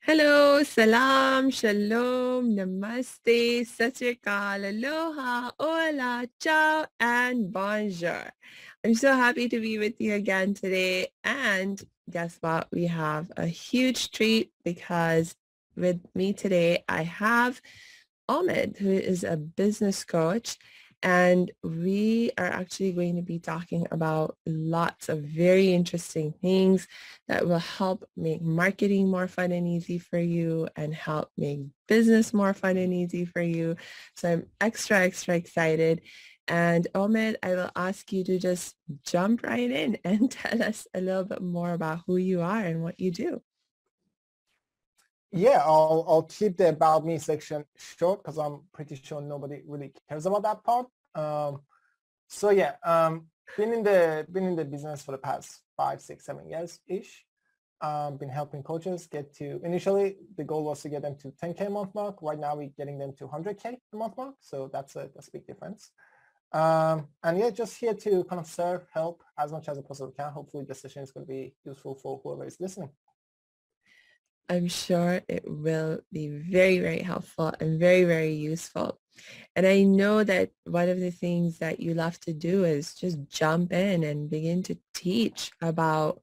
Hello, salam, shalom, namaste, satyakal, aloha, hola, ciao, and bonjour. I'm so happy to be with you again today. And guess what? We have a huge treat because with me today, I have Omid, who is a business coach. And we are actually going to be talking about lots of very interesting things that will help make marketing more fun and easy for you and help make business more fun and easy for you. So I'm extra excited. And Omid, I will ask you to just jump right in and tell us a little bit more about who you are and what you do. Yeah, I'll keep the about me section short because I'm pretty sure nobody really cares about that part. So yeah, been in the business for the past 5, 6, 7 years ish. Been helping coaches get to, initially the goal was to get them to 10K a month mark. Right now we're getting them to 100K a month mark. So that's a big difference. And yeah, just here to kind of serve, help as much as I possibly can. Hopefully the session is going to be useful for whoever is listening. I'm sure it will be very helpful and very useful. And I know that one of the things that you love to do is just jump in and begin to teach about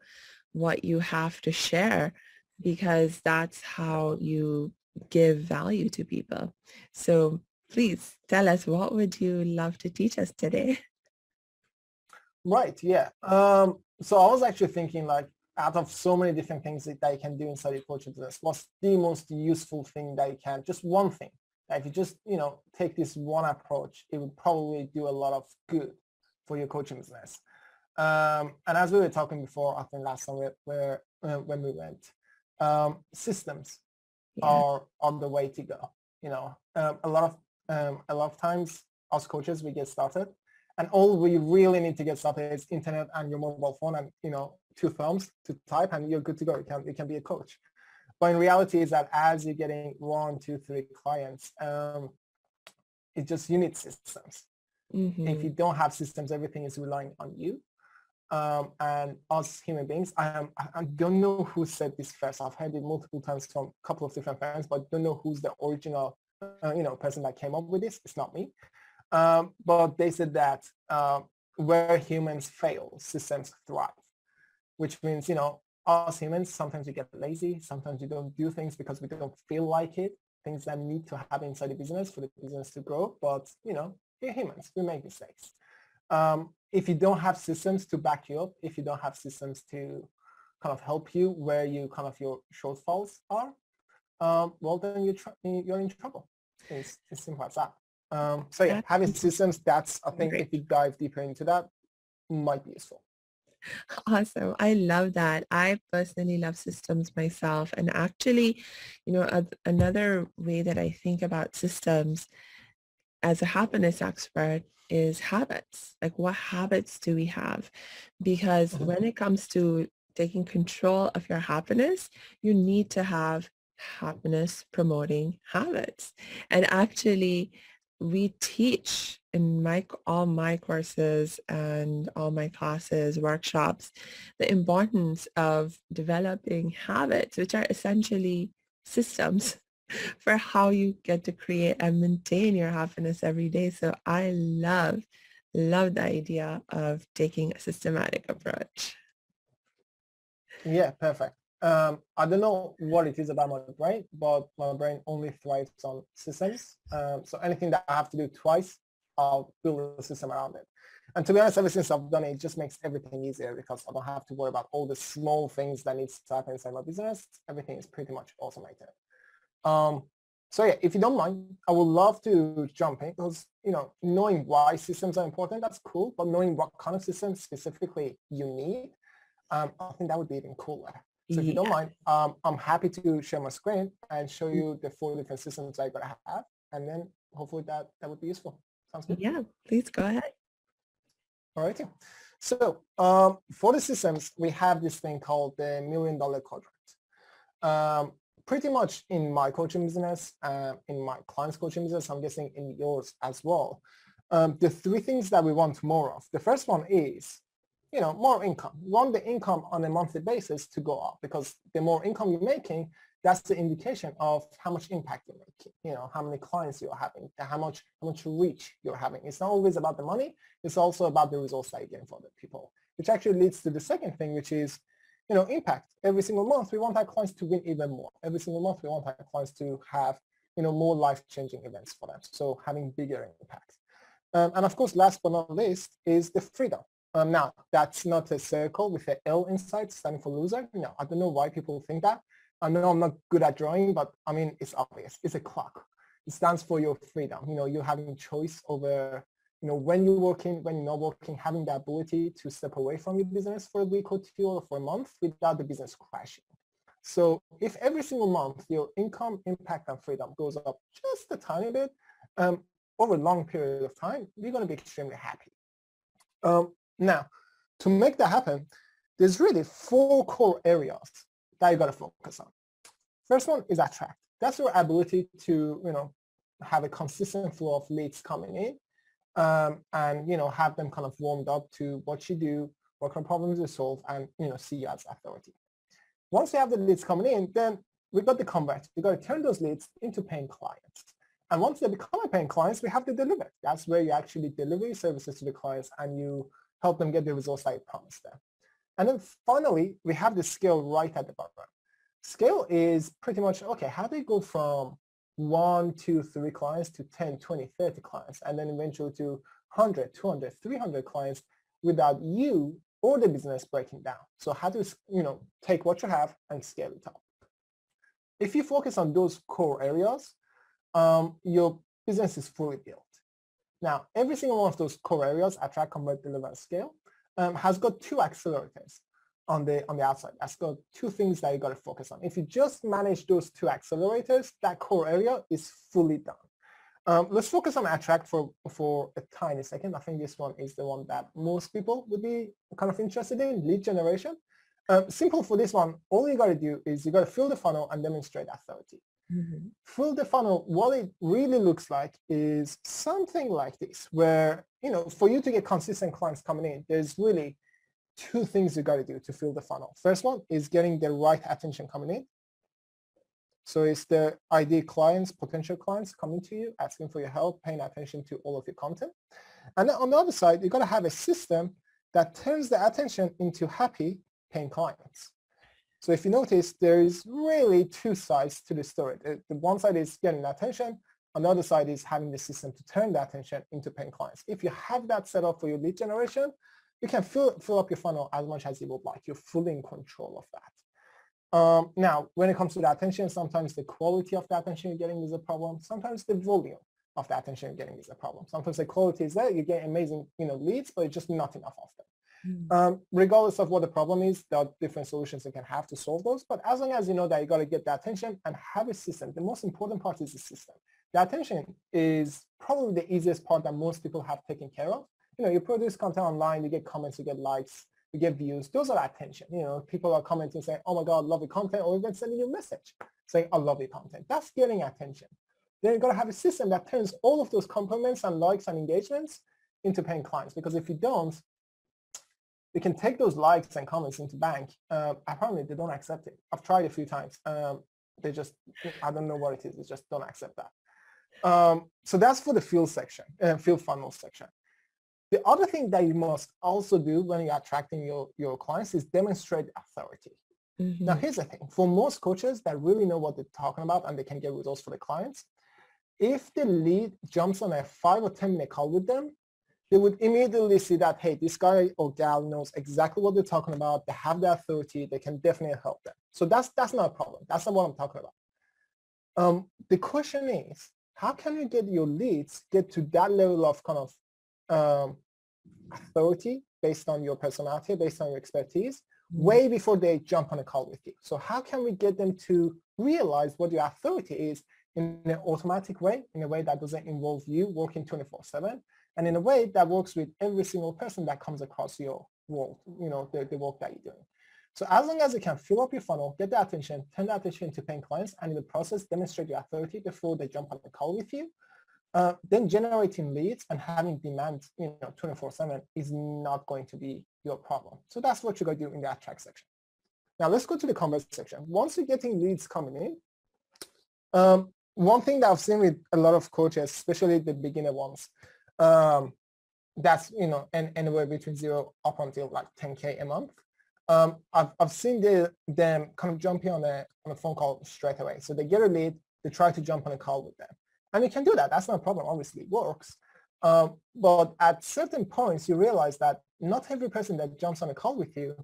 what you have to share because that's how you give value to people. So please tell us, what would you love to teach us today? Right, yeah. So I was actually thinking like out of so many different things that you can do inside your coaching business, what's the most useful thing that you can, just one thing. That if you just, take this one approach, it would probably do a lot of good for your coaching business. And as we were talking before, I think last time when we went, systems Yeah. are the way to go. A lot of times as coaches, we get started and all we really need to get started is internet and your mobile phone and, two thumbs to type and you're good to go. You can be a coach. But in reality is that as you're getting 1, 2, 3 clients, it's just you need systems. If you Mm-hmm. don't have systems, everything is relying on you. And us human beings, I don't know who said this first. I've heard it multiple times from a couple of different friends, but don't know who's the original, person that came up with this. It's not me. But they said that where humans fail, systems thrive, which means, us humans, sometimes we get lazy. Sometimes we don't do things because we don't feel like it, things that need to happen inside the business for the business to grow. But, we're humans. We make mistakes. If you don't have systems to back you up, if you don't have systems to kind of help you where you kind of your shortfalls are, well, then you're in trouble. It's as simple as that. So yeah, That's having systems, that's, I think great. if you dive deeper into that, might be useful. Awesome. I love that. I personally love systems myself. And actually, another way that I think about systems as a happiness expert is habits. Like what habits do we have? Because Mhm. when it comes to taking control of your happiness, you need to have happiness promoting habits. And actually, we teach in all my courses and all my classes, workshops, the importance of developing habits, which are essentially systems for how you get to create and maintain your happiness every day. So I love the idea of taking a systematic approach. Yeah, perfect. I don't know what it is about my brain, but my brain only thrives on systems. So anything that I have to do twice, I'll build a system around it. And to be honest, ever since I've done it, it just makes everything easier because I don't have to worry about all the small things that needs to happen inside my business. Everything is pretty much automated. Um, so yeah, if you don't mind, I would love to jump in because, knowing why systems are important, that's cool. But knowing what kind of systems specifically you need, I think that would be even cooler. So if you don't Yeah. mind, I'm happy to share my screen and show you the 4 different systems I gotta have. And then hopefully that would be useful. Sounds good? Yeah, please go ahead. All righty. So for the systems, we have this thing called the $1 million quadrant. Pretty much in my coaching business, in my clients' coaching business, I'm guessing in yours as well. The 3 things that we want more of. The first one is, more income. We want the income on a monthly basis to go up because the more income you're making, that's the indication of how much impact you're making, how many clients you're having, how much reach you're having. It's not always about the money. It's also about the results that you're getting for other people, which actually leads to the second thing, which is, impact. Every single month, we want our clients to win even more. Every single month, we want our clients to have, more life-changing events for them. So having bigger impact. And of course, last but not least is the freedom. Now, that's not a circle with an L inside standing for loser. No, I don't know why people think that. I know I'm not good at drawing, but I mean, it's obvious. It's a clock. It stands for your freedom. You're having choice over, when you're working, when you're not working, having the ability to step away from your business for a week or two or for a month without the business crashing. So if every single month your income, impact, and freedom goes up just a tiny bit over a long period of time, you're going to be extremely happy. Now, to make that happen, there's really 4 core areas that you got to focus on. First one is attract. That's your ability to, have a consistent flow of leads coming in and, have them kind of warmed up to what you do, what kind of problems you solve, and, see you as authority. Once you have the leads coming in, then we've got the convert. We've got to turn those leads into paying clients. And once they become paying clients, we have to deliver. That's where you actually deliver your services to the clients and you help them get the results that you promised them. And then finally, we have the scale right at the bottom. Scale is pretty much, okay, how do you go from 1, 2, 3 clients to 10, 20, 30 clients, and then eventually to 100, 200, 300 clients without you or the business breaking down? So how do you, take what you have and scale it up? If you focus on those core areas, your business is fully built. Now, every single one of those core areas, attract, convert, deliver, and scale, has got 2 accelerators on the outside. That's got 2 things that you got to focus on. If you just manage those 2 accelerators, that core area is fully done. Let's focus on attract for a tiny second. I think this one is the one that most people would be kind of interested in, lead generation. Simple for this one, all you got to do is you got to fill the funnel and demonstrate authority. Mm-hmm. Fill the funnel, what it really looks like is something like this, where, for you to get consistent clients coming in, there's really 2 things you got to do to fill the funnel. First one is getting the right attention coming in. So it's the ideal clients, potential clients coming to you, asking for your help, paying attention to all of your content. And then on the other side, you got to have a system that turns the attention into happy paying clients. So if you notice, there is really 2 sides to the story. The one side is getting the attention. On the other side is having the system to turn the attention into paying clients. If you have that set up for your lead generation, you can fill up your funnel as much as you would like. You're fully in control of that. Now, when it comes to the attention, sometimes the quality of the attention you're getting is a problem. Sometimes the volume of the attention you're getting is a problem. Sometimes the quality is there. You get amazing, leads, but it's just not enough of them. Regardless of what the problem is, there are different solutions you can have to solve those. But as long as you know that you got to get the attention and have a system, the most important part is the system. The attention is probably the easiest part that most people have taken care of. You produce content online, you get comments, you get likes, you get views. Those are attention. People are commenting saying, oh my God, love your content, or even sending you a message saying, I love your content. That's getting attention. Then you got to have a system that turns all of those compliments and likes and engagements into paying clients. Because if you don't, you can take those likes and comments into bank. Apparently, they don't accept it. I've tried a few times. They just, I don't know what it is. They just don't accept that. So that's for the field section, field funnel section. The other thing that you must also do when you're attracting your clients is demonstrate authority. Mm-hmm. Now, here's the thing. For most coaches that really know what they're talking about and they can get results for the clients, if the lead jumps on a 5 or 10 minute call with them, they would immediately see that, hey, this guy or gal knows exactly what they're talking about. They have the authority. They can definitely help them. So that's not a problem. That's not what I'm talking about. The question is, how can you get your leads get to that level of kind of authority based on your personality, based on your expertise, way before they jump on a call with you? So how can we get them to realize what your authority is in an automatic way, in a way that doesn't involve you working 24/7, and in a way that works with every single person that comes across your world, the work that you're doing. So as long as you can fill up your funnel, get the attention, turn that attention to paying clients, and in the process, demonstrate your authority before they jump on the call with you, then generating leads and having demand, 24/7 is not going to be your problem. So that's what you're going to do in the attract section. Now let's go to the convert section. Once you're getting leads coming in, one thing that I've seen with a lot of coaches, especially the beginner ones, that's, you know, anywhere between 0 up until like 10K a month. I've seen them kind of jumping on a phone call straight away. So they get a lead, they try to jump on a call with them. And you can do that. That's not a problem. Obviously, it works. But at certain points, you realize that not every person that jumps on a call with you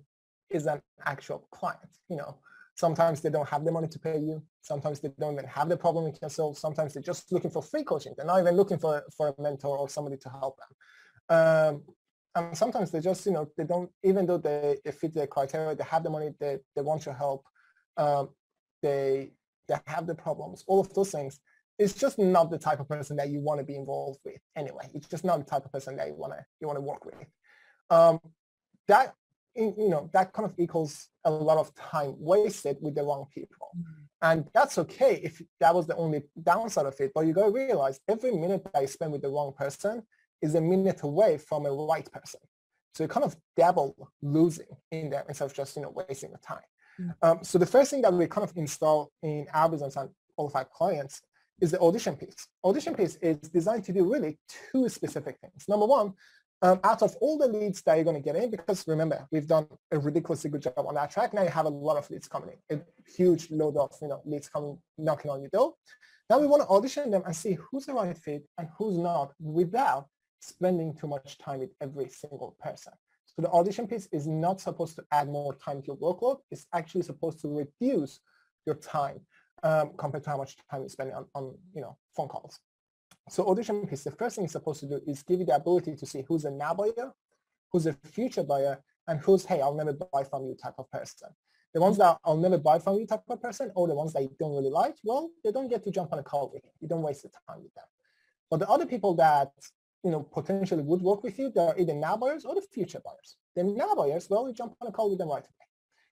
is an actual client. You know, sometimes they don't have the money to pay you. Sometimes they don't even have the problem you can solve. Sometimes they're just looking for free coaching. They're not even looking for a mentor or somebody to help them. And sometimes they just, you know, they don't, even though they fit their criteria, they have the money, they want your help, they have the problems, all of those things. It's just not the type of person that you want to be involved with anyway. It's just not the type of person that you want to work with. That, you know, that kind of equals a lot of time wasted with the wrong people. And that's okay if that was the only downside of it. But you got to realize every minute that you spend with the wrong person is a minute away from a right person. So you kind of double losing in there instead of just, you know, wasting the time. So the first thing that we kind of install in our business and all of our clients is the audition piece. Audition piece is designed to do really two specific things. Number one, out of all the leads that you're going to get in, because remember, we've done a ridiculously good job on that track. Now you have a lot of leads coming in, a huge load of, you know, leads coming, knocking on your door. Now we want to audition them and see who's the right fit and who's not without spending too much time with every single person. So the audition piece is not supposed to add more time to your workload. It's actually supposed to reduce your time compared to how much time you spend on you know, phone calls. So audition piece, the first thing it's supposed to do is give you the ability to see who's a now buyer, who's a future buyer, and who's, hey, I'll never buy from you type of person. The ones that I'll never buy from you type of person, or the ones that you don't really like, well, they don't get to jump on a call with you. You don't waste the time with them. But the other people that, you know, potentially would work with you, they're either now buyers or the future buyers. The now buyers, well, you jump on a call with them right away.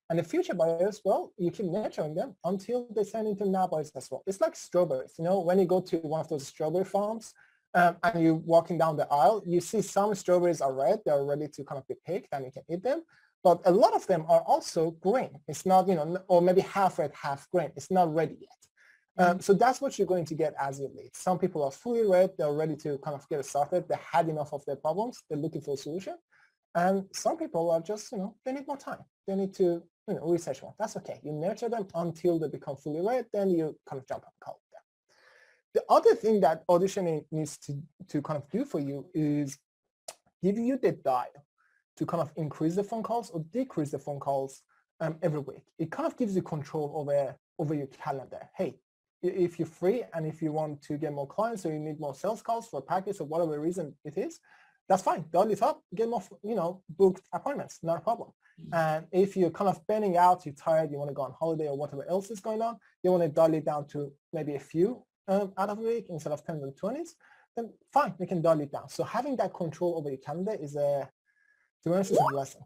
And the future buyers, well, you keep nurturing them until they turn into now buyers as well. It's like strawberries. You know, when you go to one of those strawberry farms and you're walking down the aisle, you see some strawberries are red. They're ready to kind of be picked and you can eat them. But a lot of them are also green. It's not, you know, or maybe half red, half green. It's not ready yet. So that's what you're going to get as your lead. Some people are fully red. They're ready to kind of get started. They had enough of their problems. They're looking for a solution. And some people are just, you know, they need more time. They need to, you know, research more. That's okay. You nurture them until they become fully red. Then you kind of jump on call with them. The other thing that auditioning needs to kind of do for you is give you the dial to kind of increase the phone calls or decrease the phone calls every week. It kind of gives you control over your calendar. Hey, if you're free and if you want to get more clients or you need more sales calls for a package or whatever reason it is, that's fine. Dial it up, get more, you know, booked appointments, not a problem. And if you're kind of burning out, you're tired, you want to go on holiday or whatever else is going on, you want to dial it down to maybe a few out of a week instead of 10s and 20s, then fine, you can dial it down. So having that control over your calendar is to be honest, it's a blessing.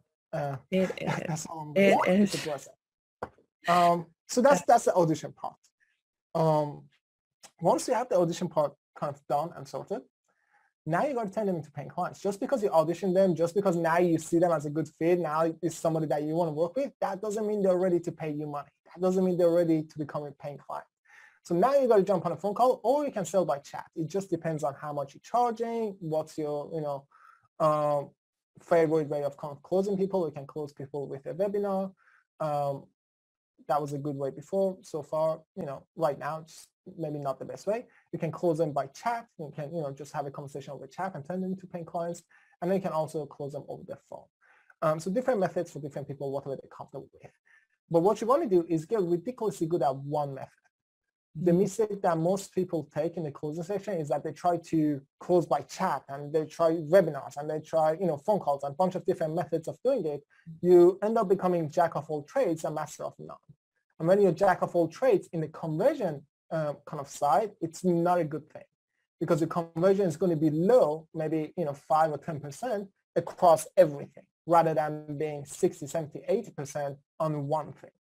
It is. That's all I'm It saying. is. It's a blessing. So that's the audition part. Once you have the audition part kind of done and sorted, now you got to turn them into paying clients. Just because you audition them, just because now you see them as a good fit, now it's somebody that you want to work with, that doesn't mean they're ready to pay you money. That doesn't mean they're ready to become a paying client. So now you got to jump on a phone call, or you can sell by chat. It just depends on how much you're charging, what's your, you know, favorite way of kind of closing people. You can close people with a webinar. That was a good way before. So far, you know, right now, it's maybe not the best way. You can close them by chat. You can, you know, just have a conversation over chat and turn them into paying clients. And then you can also close them over the phone. So different methods for different people, whatever they're comfortable with. But what you want to do is get ridiculously good at one method. The mistake that most people take in the closing section is that they try to close by chat and they try webinars and they try, you know, phone calls and a bunch of different methods of doing it. You end up becoming jack of all trades and master of none. And when you're jack of all trades in the conversion kind of side, it's not a good thing because the conversion is going to be low, maybe, you know, 5 or 10% across everything rather than being 60, 70, 80% on one thing.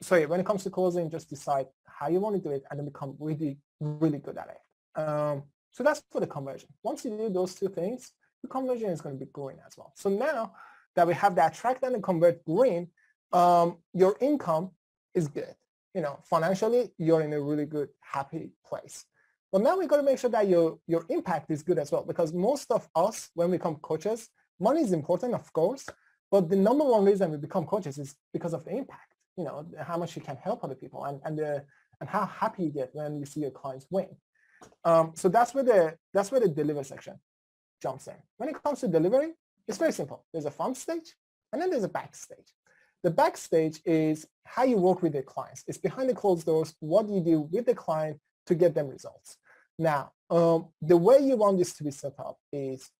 So yeah, when it comes to closing, just decide how you want to do it and then become really, really good at it. So that's for the conversion. Once you do those two things, the conversion is going to be growing as well. So now that we have the attract and the convert green, your income is good. You know, financially, you're in a really good, happy place. But now we got to make sure that your impact is good as well, because most of us, when we become coaches, money is important, of course, but the number one reason we become coaches is because of the impact. You know, how much you can help other people, and how happy you get when you see your clients win. So that's where the deliver section jumps in. When it comes to delivery, it's very simple. There's a front stage, and then there's a backstage. The backstage is how you work with the clients. It's behind the closed doors. What do you do with the client to get them results? Now, the way you want this to be set up is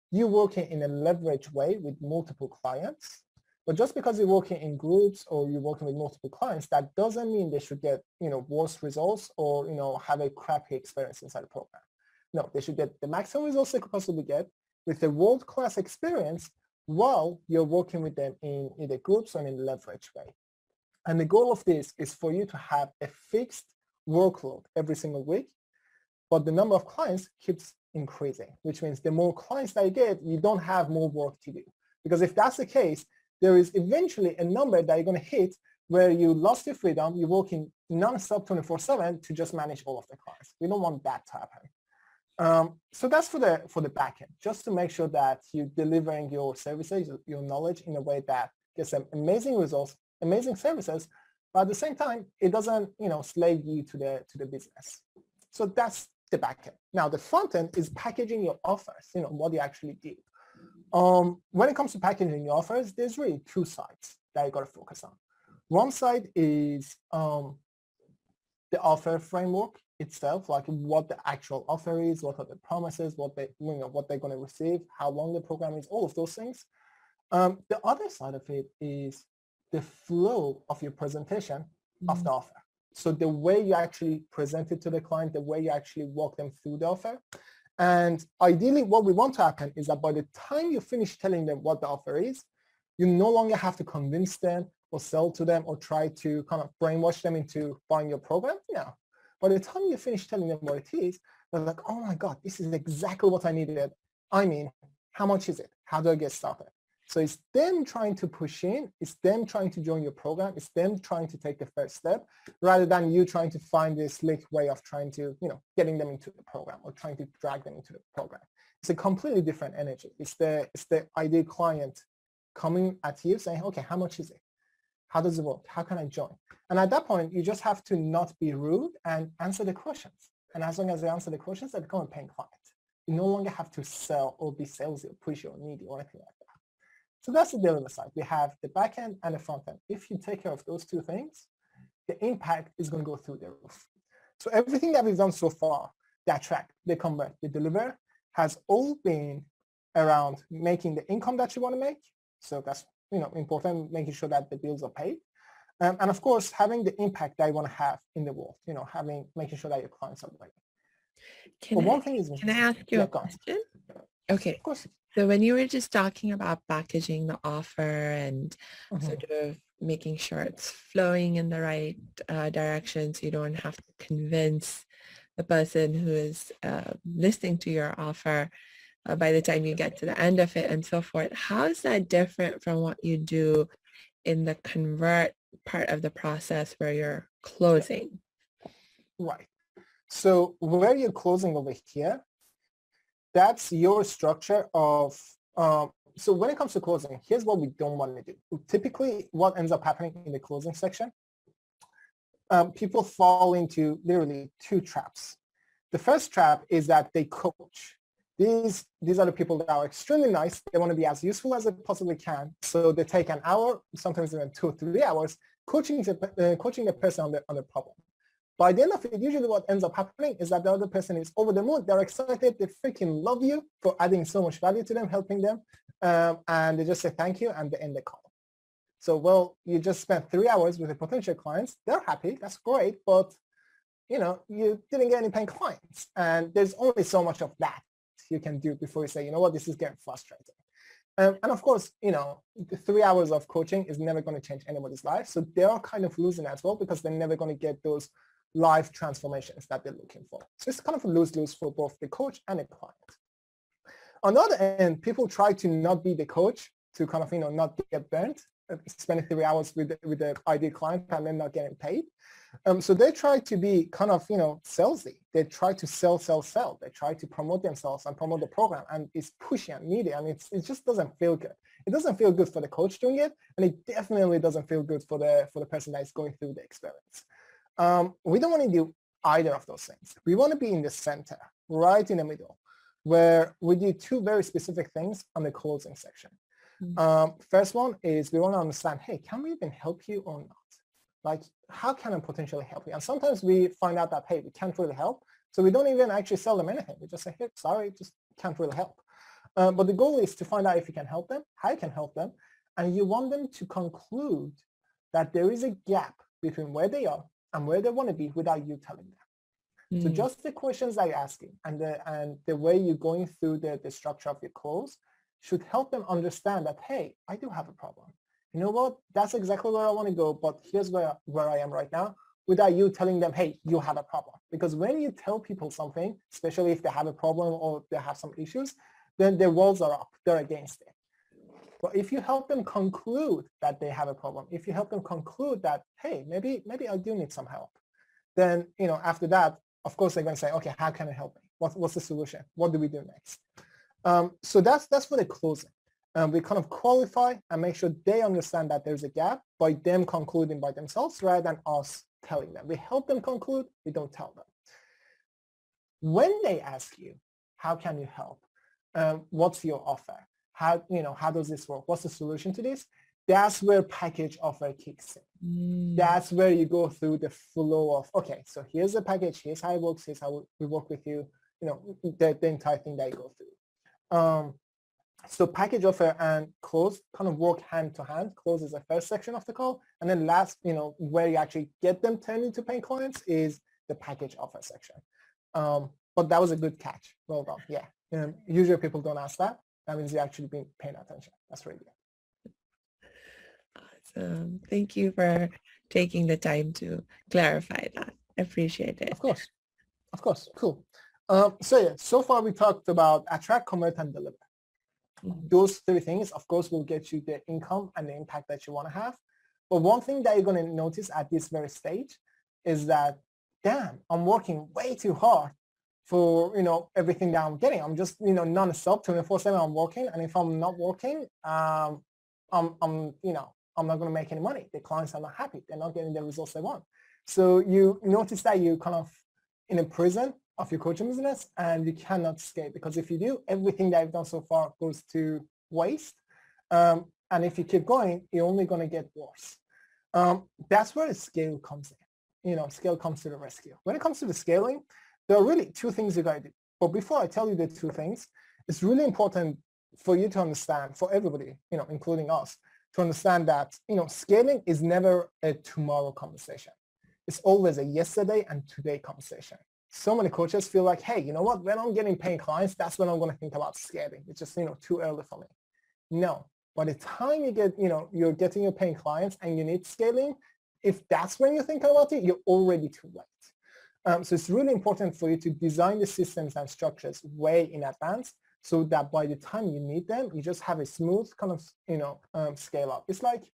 you working in a leverage way with multiple clients. But just because you're working in groups or you're working with multiple clients, that doesn't mean they should get, worse results or, have a crappy experience inside the program. No, they should get the maximum results they could possibly get with a world-class experience while you're working with them in either groups or in a leverage way. And the goal of this is for you to have a fixed workload every single week, but the number of clients keeps increasing, which means the more clients that you get, you don't have more work to do. Because if that's the case, there is eventually a number that you're going to hit where you lost your freedom, you're working non-stop 24/7 to just manage all of the clients. We don't want that to happen. So that's for the back end, just to make sure that you're delivering your services, your knowledge in a way that gets them amazing results, amazing services, but at the same time, it doesn't, slave you to the business. So that's the back end. Now, the front end is packaging your offers, what you actually do. When it comes to packaging your offers, there's really two sides that you got to focus on. One side is the offer framework itself, like what the actual offer is, what are the promises, what they're going to receive, how long the program is, all of those things. The other side of it is the flow of your presentation of the offer. So the way you actually present it to the client, the way you actually walk them through the offer. And ideally, what we want to happen is that by the time you finish telling them what the offer is, you no longer have to convince them or sell to them or try to kind of brainwash them into buying your program. Yeah. By the time you finish telling them what it is, they're like, oh my God, this is exactly what I needed. I mean, how much is it? How do I get started? So it's them trying to push in, it's them trying to join your program, it's them trying to take the first step, rather than you trying to find this slick way of trying to, getting them into the program or trying to drag them into the program. It's a completely different energy. It's the ideal client coming at you saying, okay, how much is it? How does it work? How can I join? And at that point, you just have to not be rude and answer the questions. And as long as they answer the questions, they become a paying client. You no longer have to sell or be salesy or pushy or needy or anything like that. So that's the delivery side. We have the back end and the front end. If you take care of those two things, the impact is going to go through the roof. So everything that we've done so far, the attract, the convert, the deliver, has all been around making the income that you want to make. So that's important, making sure that the bills are paid. And of course, having the impact that you want to have in the world, making sure that your clients are winning. Can I ask you a question? Okay. Of course. So when you were just talking about packaging the offer and sort of making sure it's flowing in the right direction, so you don't have to convince the person who is listening to your offer by the time you get to the end of it and so forth, how is that different from what you do in the convert part of the process where you're closing? Right. So where you're closing over here, that's your structure of, so when it comes to closing, here's what we don't want to do. Typically, what ends up happening in the closing section, people fall into literally two traps. The first trap is that they coach. These are the people that are extremely nice. They want to be as useful as they possibly can. So they take an hour, sometimes even 2 or 3 hours, coaching the person on the problem. By the end of it, usually what ends up happening is that the other person is over the moon. They're excited. They freaking love you for adding so much value to them, helping them. And they just say thank you and they end the call. So, well, you just spent 3 hours with the potential clients. They're happy. That's great. But, you didn't get any paying clients. And there's only so much of that you can do before you say, you know what, this is getting frustrating. And of course, the 3 hours of coaching is never going to change anybody's life. So they're kind of losing as well because they're never going to get those life transformations that they're looking for. So it's kind of a lose-lose for both the coach and the client. On the other end, people try to not be the coach to kind of, not get burnt. spending 3 hours with the ideal client and then not getting paid. So they try to be kind of, salesy. They try to sell. They try to promote themselves and promote the program, and it's pushy and needy, and it just doesn't feel good. It doesn't feel good for the coach doing it, and it definitely doesn't feel good for the person that is going through the experience. We don't want to do either of those things. We want to be in the center, right in the middle, where we do two very specific things on the closing section. First one is we want to understand, hey, can we even help you or not? Like, how can I potentially help you? And sometimes we find out that, hey, we can't really help. So we don't even actually sell them anything. We just say, hey, sorry, just can't really help. But the goal is to find out if you can help them, how you can help them. And you want them to conclude that there is a gap between where they are and where they want to be without you telling them. So just the questions that you're asking and the way you're going through the structure of your close should help them understand that, hey, I do have a problem. You know what? That's exactly where I want to go, but here's where I am right now, without you telling them, hey, you have a problem. Because when you tell people something, especially if they have a problem or they have some issues, then their walls are up. They're against it. But if you help them conclude that they have a problem, if you help them conclude that, hey, maybe I do need some help, then, after that, of course, they're going to say, okay, how can I help me? What's the solution? What do we do next? So that's for the closing. We kind of qualify and make sure they understand that there's a gap by them concluding by themselves rather than us telling them. We help them conclude, we don't tell them. When they ask you, how can you help? What's your offer? How does this work? What's the solution to this? That's where package offer kicks in. That's where you go through the flow of, okay, so here's the package, here's how it works, here's how we work with you, the entire thing that you go through. So package offer and close kind of work hand to hand. Close is the first section of the call. And then last, where you actually get them turned into paying clients is the package offer section. But that was a good catch. Well done. Yeah. Usually people don't ask that. That means you're actually being paying attention. That's really good. Awesome. Thank you for taking the time to clarify that. I appreciate it. Of course. Cool. So far we talked about attract, convert, and deliver. Those three things, of course, will get you the income and the impact that you want to have. But one thing that you're going to notice at this very stage is that, damn, I'm working way too hard for, everything that I'm getting. I'm just, non-stop, 24/7 I'm working. And if I'm not working, I'm not going to make any money. The clients are not happy. They're not getting the results they want. So you notice that you kind of in a prison of your coaching business and you cannot escape, because if you do, everything that you've done so far goes to waste. And if you keep going, you're only going to get worse. That's where scale comes in. Scale comes to the rescue. When it comes to the scaling, there are really two things you got to do. But before I tell you the two things, it's really important for you to understand, for everybody, including us, to understand that, scaling is never a tomorrow conversation. It's always a yesterday and today conversation. So many coaches feel like, hey, you know what? When I'm getting paying clients, that's when I'm going to think about scaling. It's just, too early for me. No. By the time you get, you're getting your paying clients and you need scaling, if that's when you think about it, you're already too late. So it's really important for you to design the systems and structures way in advance so that by the time you need them, you just have a smooth kind of, scale up. It's like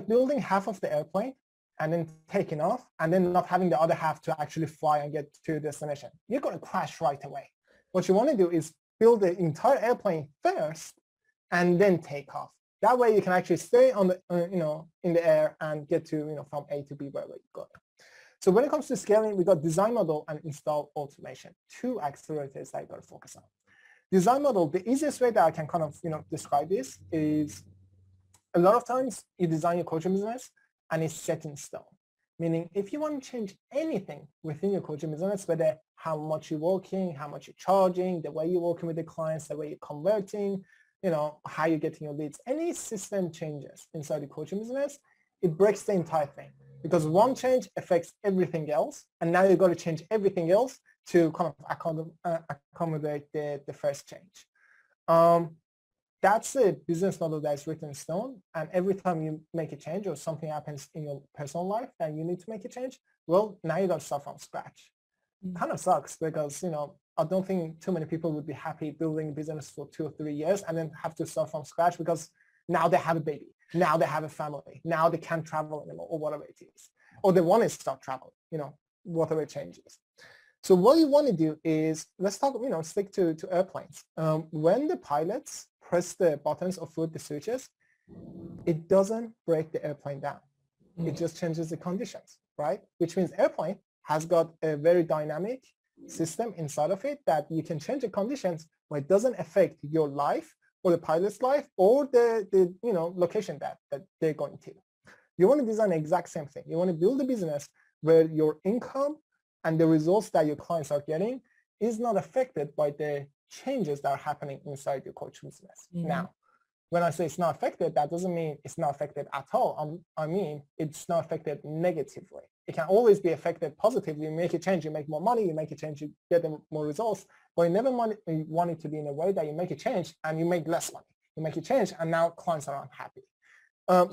building half of the airplane and then taking off and then not having the other half to actually fly and get to your destination. You're going to crash right away. What you want to do is build the entire airplane first and then take off. That way you can actually stay on the, in the air and get to, from A to B wherever you go. So when it comes to scaling, we got design model and install automation, two accelerators that you got to focus on. Design model, the easiest way that I can kind of, describe this is a lot of times you design your coaching business and it's set in stone. Meaning if you want to change anything within your coaching business, whether how much you're working, how much you're charging, the way you're working with the clients, the way you're converting, how you're getting your leads, any system changes inside the coaching business, it breaks the entire thing. Because one change affects everything else. And now you've got to change everything else to kind of accommodate the first change. That's a business model that's written in stone. And every time you make a change or something happens in your personal life and you need to make a change, well, now you got to start from scratch. Kind of sucks because, I don't think too many people would be happy building a business for 2 or 3 years and then have to start from scratch because, Now they have a baby. Now they have a family. Now they can't travel anymore or whatever it is. Or they want to start traveling, whatever changes. So what you want to do is, let's talk, stick to airplanes. When the pilots press the buttons or flip the switches, it doesn't break the airplane down. It just changes the conditions, right? Which means airplane has got a very dynamic system inside of it that you can change the conditions where it doesn't affect your life or the pilot's life or the location that they're going to. You want to design the exact same thing. You want to build a business where your income and the results that your clients are getting is not affected by the changes that are happening inside your coaching business. Now, when I say it's not affected, that doesn't mean it's not affected at all. I mean, it's not affected negatively. It can always be affected positively. You make a change, you make more money, you make a change, you get more results, but you never want it to be in a way that you make a change and you make less money. You make a change and now clients are unhappy.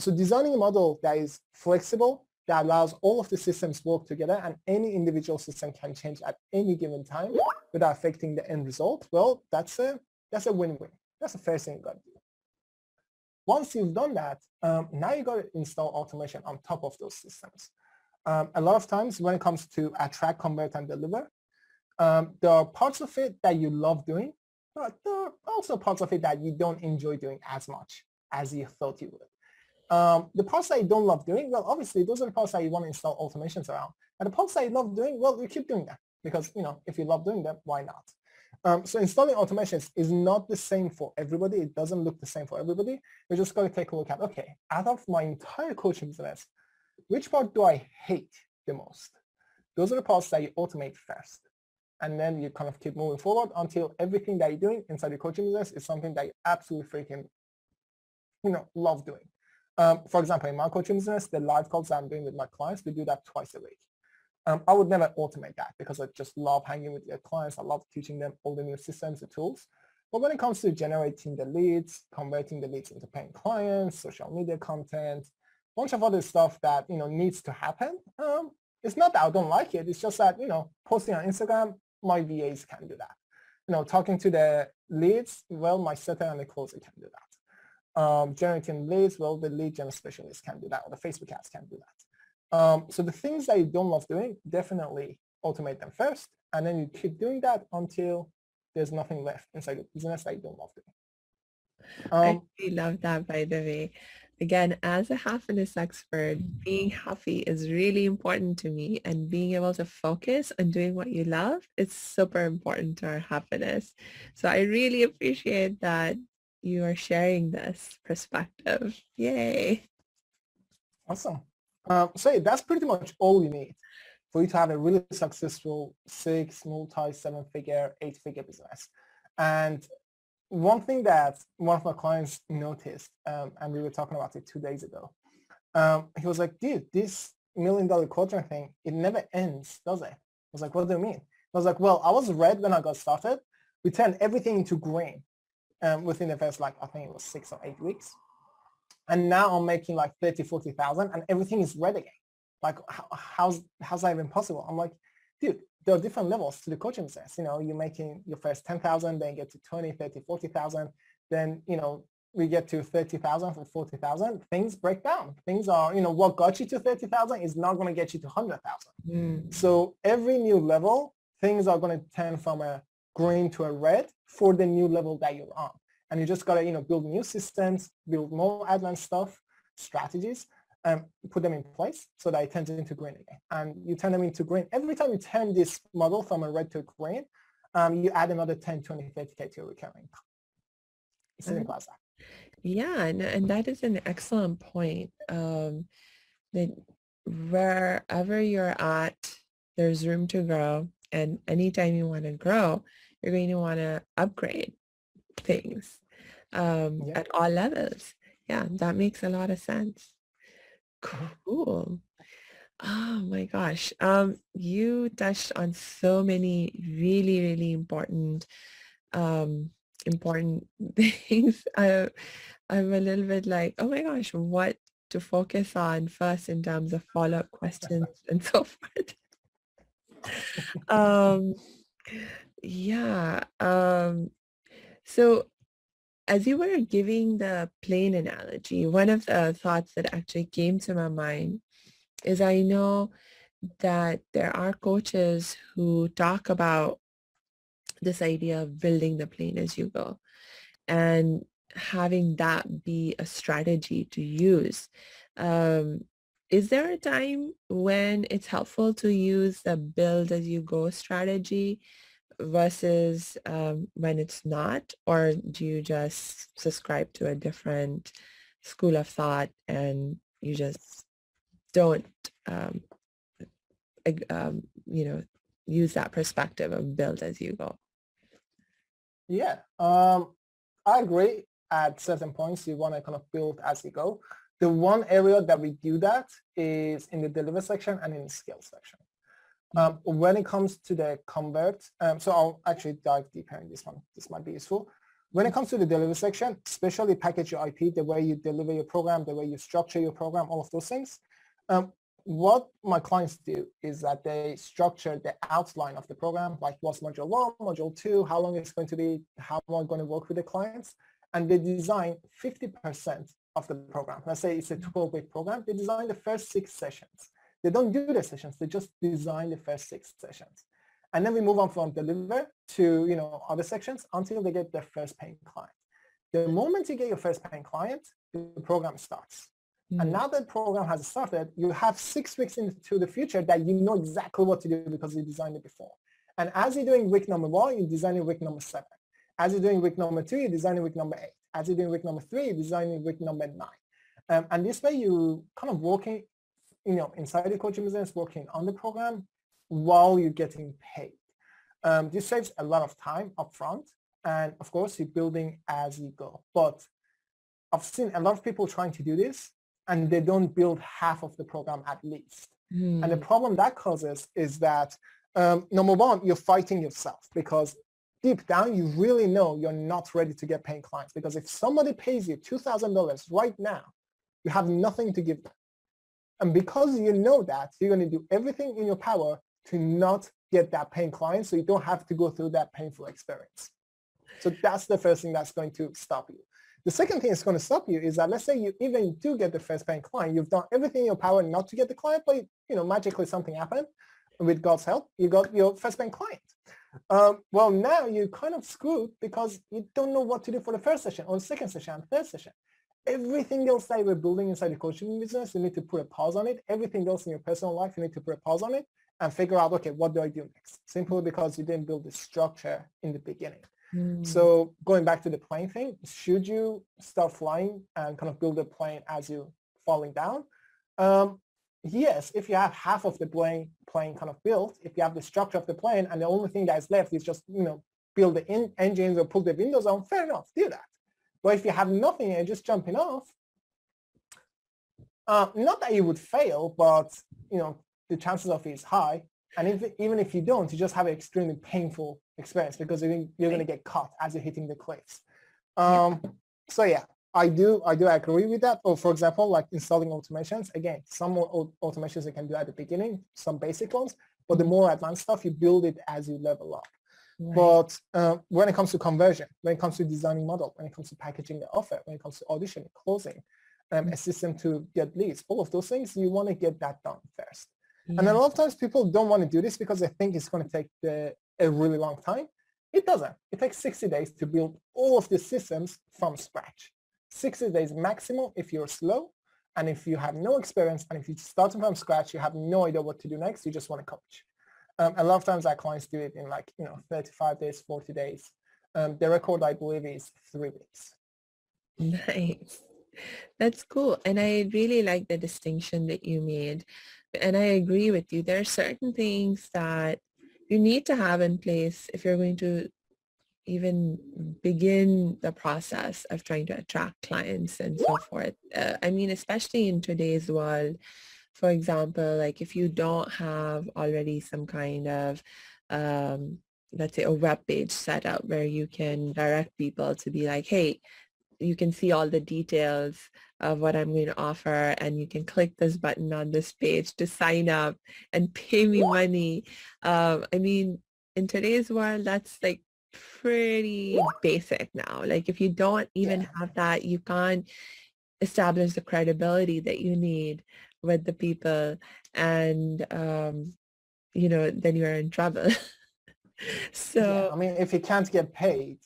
So designing a model that is flexible, that allows all of the systems work together and any individual system can change at any given time without affecting the end result, well, that's a win-win. That's the first thing you got to do. Once you've done that, now you got to install automation on top of those systems. A lot of times when it comes to attract, convert, and deliver, there are parts of it that you love doing, but there are also parts of it that you don't enjoy doing as much as you thought you would. The parts that you don't love doing, well, obviously those are the parts that you want to install automations around. And the parts that you love doing, well, you keep doing them because, if you love doing them, why not? So installing automations is not the same for everybody. It doesn't look the same for everybody. We just got to take a look at, okay, out of my entire coaching business, which part do I hate the most? Those are the parts that you automate first. And then you kind of keep moving forward until everything that you're doing inside your coaching business is something that you absolutely freaking, love doing. For example, in my coaching business, the live calls that I'm doing with my clients, we do that twice a week. I would never automate that because I just love hanging with their clients. I love teaching them all the new systems, the tools. But when it comes to generating the leads, converting the leads into paying clients, social media content, a bunch of other stuff that, needs to happen. It's not that I don't like it. It's just that, posting on Instagram, my VAs can do that. Talking to the leads, well, my setter and the closer can do that. Generating leads, well, the lead gen specialist can do that, or the Facebook ads can do that. So the things that you don't love doing, definitely automate them first, and then you keep doing that until there's nothing left inside your business that you don't love doing. I really love that, by the way. Again, as a happiness expert, being happy is really important to me, and being able to focus on doing what you love is super important to our happiness. So I really appreciate that you are sharing this perspective. Yay. Awesome. So that's pretty much all you need for you to have a really successful 6, multi, 7-figure, 8-figure business. And one thing that one of my clients noticed, and we were talking about it 2 days ago, he was like, dude, this $1 million quadrant thing, it never ends, does it? I was like, what do you mean? I was like, well, I was red when I got started. We turned everything into green within the first, I think it was 6 or 8 weeks. And now I'm making like 30, 40,000 and everything is red again. Like, how's that even possible? I'm like, dude, there are different levels to the coaching business. You're making your first 10,000, then get to 20, 30, 40,000. Then, we get to 30,000 for 40,000. Things break down. Things are, what got you to 30,000 is not going to get you to 100,000. So every new level, things are going to turn from a green to a red for the new level that you're on. And you just got to, build new systems, build more advanced stuff, strategies, and put them in place so that it turns into green again. And you turn them into green. Every time you turn this model from a red to a green, you add another 10, 20, 30K to your recurring income. It's simple as that. Yeah, and that is an excellent point. That wherever you're at, there's room to grow. And anytime you want to grow, you're going to want to upgrade things at all levels. Yeah, that makes a lot of sense. Cool. Oh my gosh. You touched on so many really, really important things. I'm a little bit like, oh my gosh, what to focus on first in terms of follow-up questions and so forth. Yeah. So as you were giving the plane analogy, one of the thoughts that actually came to my mind is I know that there are coaches who talk about this idea of building the plane as you go and having that be a strategy to use. Um, is there a time when it's helpful to use the build as you go strategy versus when it's not, or do you just subscribe to a different school of thought and you just don't, um, you know, use that perspective of build as you go? Yeah, I agree. At certain points, you want to kind of build as you go. The one area that we do that is in the deliver section and in the scale section. When it comes to the convert, so I'll actually dive deeper in this one. This might be useful. When it comes to the deliver section, especially package your IP, the way you deliver your program, the way you structure your program, all of those things, what my clients do is that they structure the outline of the program, like what's module 1, module 2, how long it's going to be, how am I going to work with the clients, and they design 50% of the program. Let's say it's a 12-week program. They design the first 6 sessions. They don't do the sessions. They just design the first 6 sessions. And then we move on from deliver to, other sections until they get their first paying client. The moment you get your first paying client, the program starts. And now that the program has started, you have 6 weeks into the future that you know exactly what to do because you designed it before. And as you're doing week number 1, you're designing week number 7. As you're doing week number 2, you're designing week number 8. As you're doing week number 3, you're designing week number 9. And this way you kind of working, inside the coaching business, working on the program while you're getting paid. This saves a lot of time up front. And of course, you're building as you go. But I've seen a lot of people trying to do this, and they don't build half of the program at least. And the problem that causes is that, number one, you're fighting yourself because deep down, you really know you're not ready to get paying clients. Because if somebody pays you $2,000 right now, you have nothing to give them. And because you know that, you're going to do everything in your power to not get that paying client so you don't have to go through that painful experience. So that's the first thing that's going to stop you. The second thing that's going to stop you is that, let's say you even do get the first paying client, you've done everything in your power not to get the client, but magically something happened. With God's help, you got your first paying client. Well, now you're kind of screwed because you don't know what to do for the first session or the second session and third session. Everything else that we're building inside the coaching business, you need to put a pause on it. Everything else in your personal life, you need to put a pause on it and figure out, okay, what do I do next? Simply because you didn't build the structure in the beginning. So going back to the plane thing, should you start flying and kind of build a plane as you're falling down? Yes, if you have half of the plane kind of built, if you have the structure of the plane and the only thing that is left is just, build the engines or pull the windows on, fair enough, do that. But if you have nothing and just jumping off, not that you would fail, but, the chances of it is high. And even if you don't, you just have an extremely painful experience because you're going to get caught as you're hitting the cliffs. So yeah, I do agree with that. Or for example, like installing automations. Again, some more automations you can do at the beginning, some basic ones, but the more advanced stuff, you build it as you level up. Right. But when it comes to conversion, when it comes to designing model, when it comes to packaging the offer, when it comes to auditioning, closing, a system to get leads, all of those things, you want to get that done first. And a lot of times people don't want to do this because they think it's going to take a really long time. It doesn't. It takes 60 days to build all of the systems from scratch. 60 days maximum if you're slow and if you have no experience and if you're starting from scratch, you have no idea what to do next, you just want to coach. A lot of times our clients do it in 35 days, 40 days. The record, I believe, is 3 weeks. Nice. That's cool. And I really like the distinction that you made. And I agree with you. There are certain things that you need to have in place if you're going to even begin the process of trying to attract clients and so forth. I mean, especially in today's world, for example, like if you don't have already some kind of, let's say a web page set up where you can direct people to be like, hey, you can see all the details of what I'm going to offer and you can click this button on this page to sign up and pay me money. I mean, in today's world, that's like pretty basic now. Like if you don't even Yeah. have that, you can't establish the credibility that you need with the people, and then you're in trouble. Yeah, So I mean, if you can't get paid,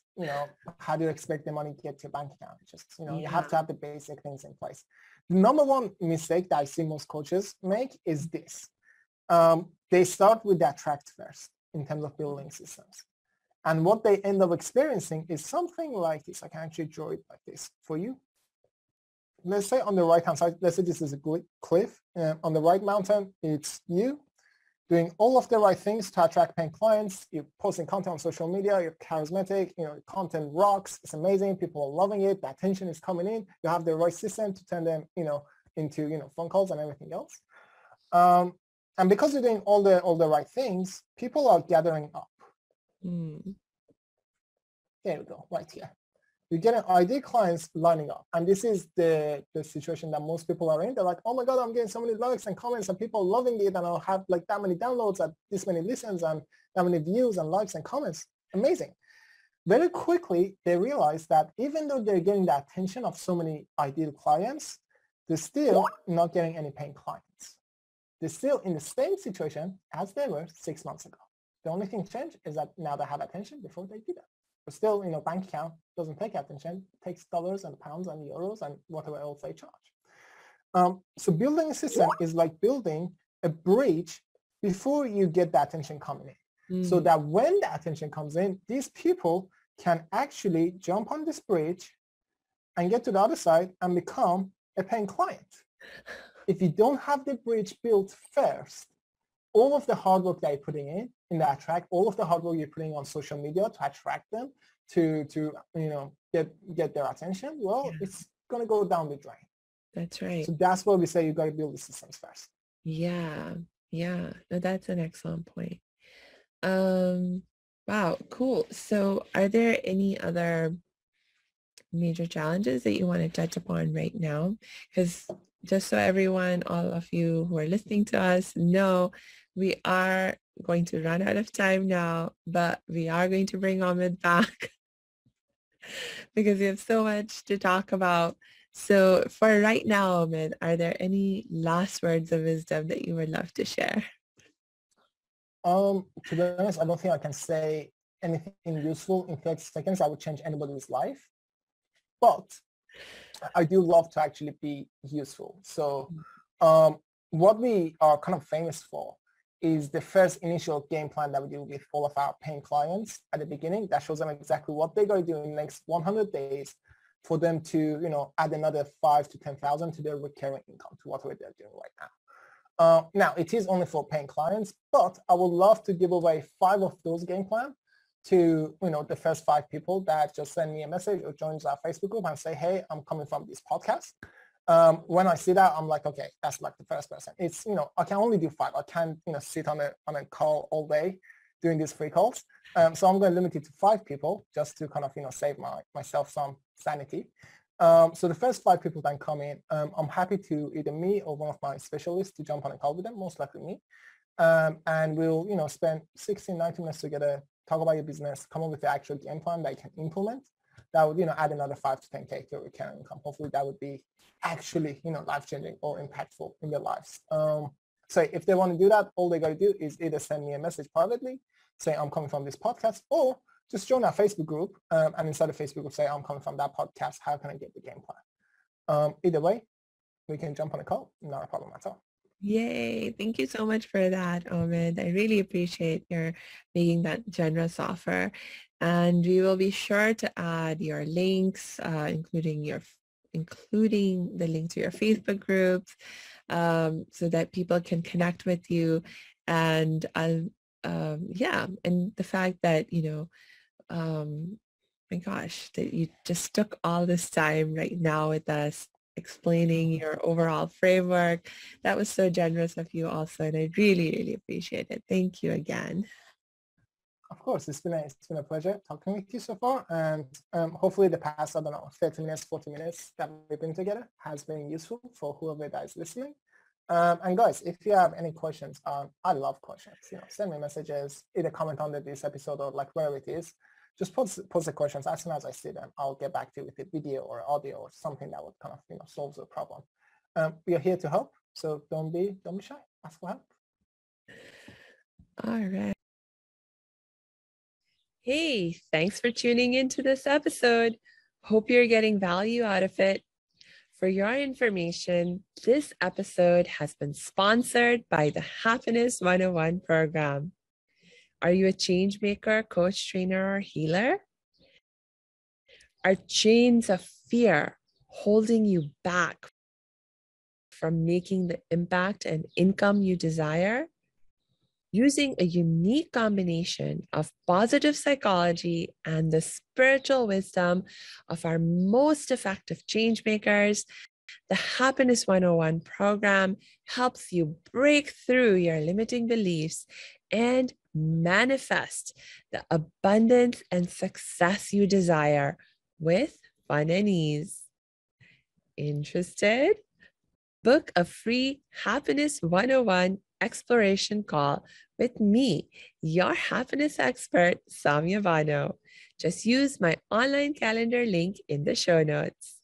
how do you expect the money to get to your bank account? Just, you have yeah. to have the basic things in place. The number one mistake that I see most coaches make is this. They start with the attract first in terms of building systems. And what they end up experiencing is something like this. I can actually draw it like this for you. Let's say on the right-hand side, let's say this is a cliff. On the right mountain, it's you doing all of the right things to attract paying clients. You're posting content on social media. You're charismatic. Your content rocks. It's amazing. People are loving it. The attention is coming in. You have the right system to turn them, into, phone calls and everything else. And because you're doing all the right things, people are gathering up. There we go, right here. You're getting ideal clients lining up. And this is the situation that most people are in. They're like, oh my God, I'm getting so many likes and comments and people loving it. And I'll have like that many downloads and this many listens and that many views and likes and comments. Amazing. Very quickly, they realize that even though they're getting the attention of so many ideal clients, they're still not getting any paying clients. They're still in the same situation as they were 6 months ago. The only thing changed is that now they have attention before they didn't. But still, bank account doesn't take attention. It takes dollars and pounds and euros and whatever else they charge. So building a system is like building a bridge before you get the attention coming in. So that when the attention comes in, these people can actually jump on this bridge and get to the other side and become a paying client. If you don't have the bridge built first, all of the hard work that you're putting in the attract, all of the hard work you're putting on social media to attract them, to get their attention, it's going to go down the drain. That's right. So that's why we say you got to build the systems first. Yeah. No, that's an excellent point. Wow, cool. So are there any other major challenges that you want to touch upon right now? Because just so everyone, all of you who are listening to us know, we are going to run out of time now, but we are going to bring Omid back because we have so much to talk about. So for right now, Omid, are there any last words of wisdom that you would love to share? To be honest, I don't think I can say anything useful in 30 seconds that would change anybody's life. But I do love to actually be useful. So what we are kind of famous for is the first initial game plan that we do with all of our paying clients at the beginning that shows them exactly what they're going to do in the next 100 days for them to, add another 5 to 10,000 to their recurring income, to whatever they're doing right now. Now, it is only for paying clients, but I would love to give away 5 of those game plans to, the first 5 people that just send me a message or joins our Facebook group and say, hey, I'm coming from this podcast. When I see that, I'm like, okay, that's like the first person. It's, I can only do 5. I can't, sit on a call all day doing these free calls. So I'm going to limit it to 5 people just to kind of, save myself some sanity. So the first 5 people that come in, I'm happy to either me or one of my specialists to jump on a call with them, most likely me. And we'll, spend 60, 90 minutes together, talk about your business, come up with the actual game plan that you can implement. That would, add another 5 to 10K to your recurring income. Hopefully that would be actually, life-changing or impactful in their lives. So if they want to do that, all they got to do is either send me a message privately, say I'm coming from this podcast, or just join our Facebook group. And inside the Facebook group, say I'm coming from that podcast. How can I get the game plan? Either way, we can jump on a call. Not a problem at all. Yay. Thank you so much for that, Omid. I really appreciate your making that generous offer. And we will be sure to add your links, including the link to your Facebook groups, so that people can connect with you. And and the fact that, my gosh, that you just took all this time right now with us explaining your overall framework. That was so generous of you also, and I really, really appreciate it. Thank you again. Of course, it's been a pleasure talking with you so far, and hopefully the past, 30 minutes, 40 minutes that we've been together has been useful for whoever that is listening. And guys, if you have any questions, I love questions. Send me messages, either comment under this episode or like wherever it is. just post the questions. As soon as I see them, I'll get back to you with a video or audio or something that would kind of solve the problem. We are here to help, so don't be shy. Ask for help. All right. Hey, thanks for tuning into this episode. Hope you're getting value out of it. For your information, this episode has been sponsored by the Happiness 101 program. Are you a change maker, coach, trainer, or healer? Are chains of fear holding you back from making the impact and income you desire? Using a unique combination of positive psychology and the spiritual wisdom of our most effective change makers, the Happiness 101 program helps you break through your limiting beliefs and manifest the abundance and success you desire with fun and ease. Interested? Book a free Happiness 101 exploration call with me, your happiness expert, Samia Bano. Just use my online calendar link in the show notes.